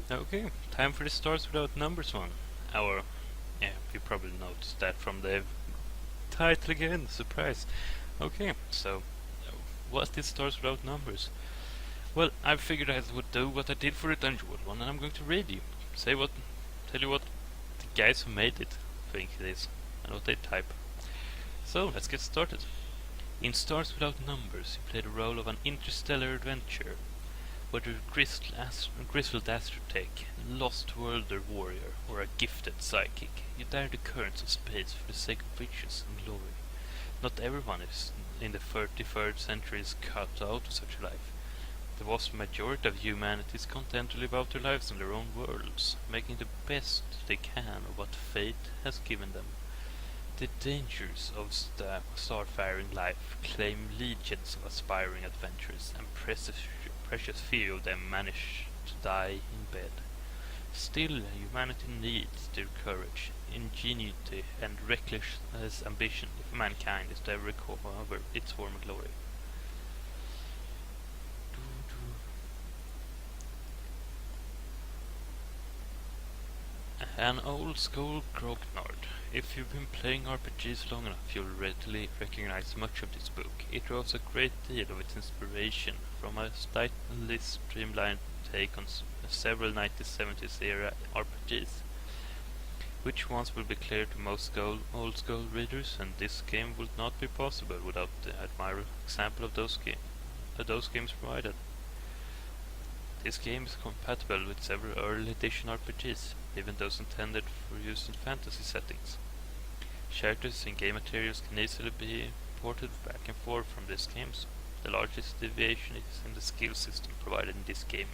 Okay, time for the Stars Without Numbers one. Our, yeah, you probably noticed that from the title again, surprise. Okay, so what is Stars Without Numbers? Well, I figured I would do what I did for the Dungeon World one, and I'm going to read you. Tell you what the guys who made it think it is, and what they type. So, let's get started. In Stars Without Numbers, you play the role of an interstellar adventurer. Whether a grizzled astrotech, lost worlder warrior, or a gifted psychic, you dare the currents of space for the sake of riches and glory. Not everyone is in the 33rd century is cut out of such a life. The vast majority of humanity is content to live out their lives in their own worlds, making the best they can of what fate has given them. The dangers of starfaring life claim legions of aspiring adventurers, and precious few of them manage to die in bed. Still, humanity needs their courage, ingenuity, and reckless ambition if mankind is to ever recover its former glory. An old school grognard. If you've been playing RPGs long enough, you'll readily recognize much of this book. It draws a great deal of its inspiration from a slightly streamlined take on several 1970s era RPGs. Which ones will be clear to most old school readers, and this game would not be possible without the admirable example of those games provided. This game is compatible with several early edition RPGs, even those intended for use in fantasy settings. Characters and game materials can easily be ported back and forth from these games. The largest deviation is in the skill system provided in this game,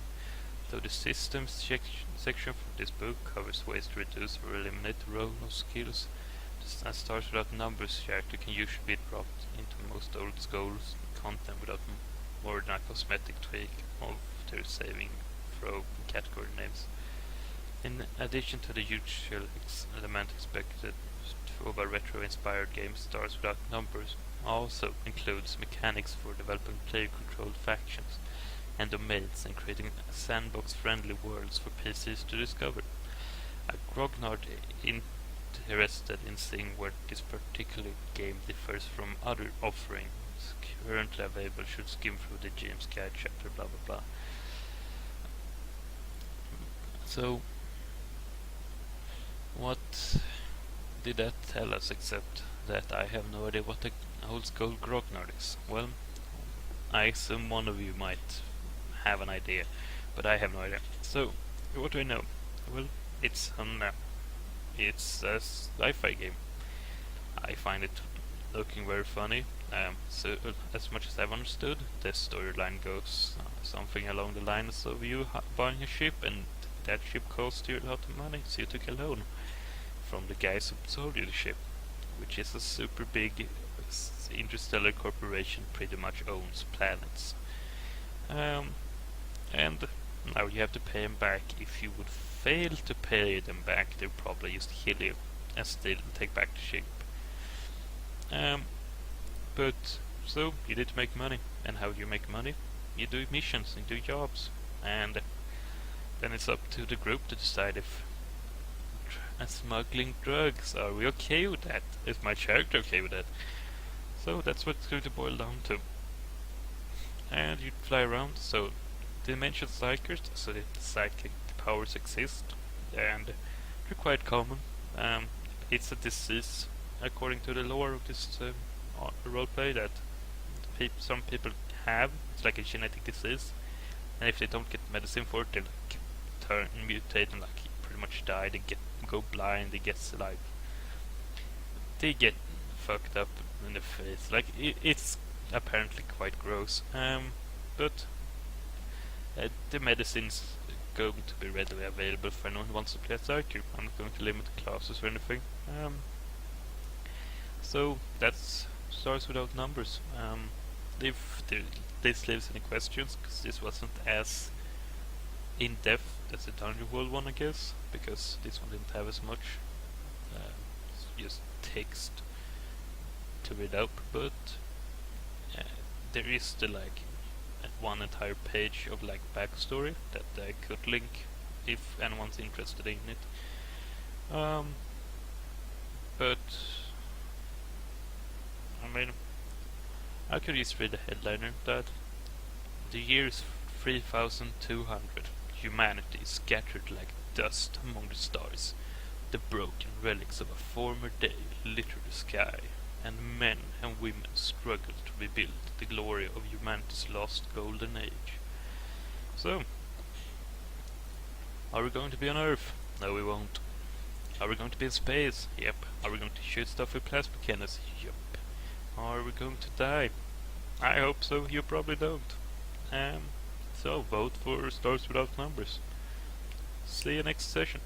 though the systems section for this book covers ways to reduce or eliminate the role of skills. The Stars Without Numbers character can usually be dropped into most old school content without more than a cosmetic tweak of their saving throw category names. In addition to the usual element expected of a retro-inspired game, Stars Without Numbers also includes mechanics for developing player-controlled factions and domains and creating sandbox-friendly worlds for PCs to discover. A grognard interested in seeing where this particular game differs from other offerings currently available should skim through the GM's Guide chapter blah blah blah. So, what did that tell us except that I have no idea what the old school grognard is? Well, I assume one of you might have an idea, but I have no idea. So, what do I know? Well, it's a sci-fi game. I find it looking very funny. So, as much as I've understood, the storyline goes something along the lines of you buying a ship, and that ship costs you a lot of money, so you took a loan from the guys who sold you the ship, which is a super big interstellar corporation, pretty much owns planets. And now you have to pay them back. If you would fail to pay them back, they'll probably just kill you and still take back the ship. But so you need to make money, and how do you make money? You do missions and do jobs, and then it's up to the group to decide if smuggling drugs, are we okay with that? Is my character okay with that? So that's what it's going to boil down to. And you fly around, so dimension psychers, so the psychic powers exist, and they're quite common. It's a disease, according to the lore of this roleplay, that some people have. It's like a genetic disease, and if they don't get medicine for it, they like mutate and like pretty much die. They go blind. They get like they get fucked up in the face. Like it's apparently quite gross. But the medicine's going to be readily available for anyone who wants to play a psychic. I'm not going to limit classes or anything. So that's Stars Without Numbers. If this leaves any questions, because this wasn't as in depth as the Dungeon World one, I guess, because this one didn't have as much. Just text to read up, but there is the like one entire page of like backstory that I could link if anyone's interested in it. But I mean, I could just read the headliner that the year is 3200. Humanity is scattered like dust among the stars. The broken relics of a former day litter the sky, and men and women struggle to rebuild the glory of humanity's lost golden age. So, are we going to be on Earth? No, we won't. Are we going to be in space? Yep. Are we going to shoot stuff with plasma cannons? Yep. Are we going to die? I hope so. You probably don't. So vote for Stars Without Numbers. See you next session.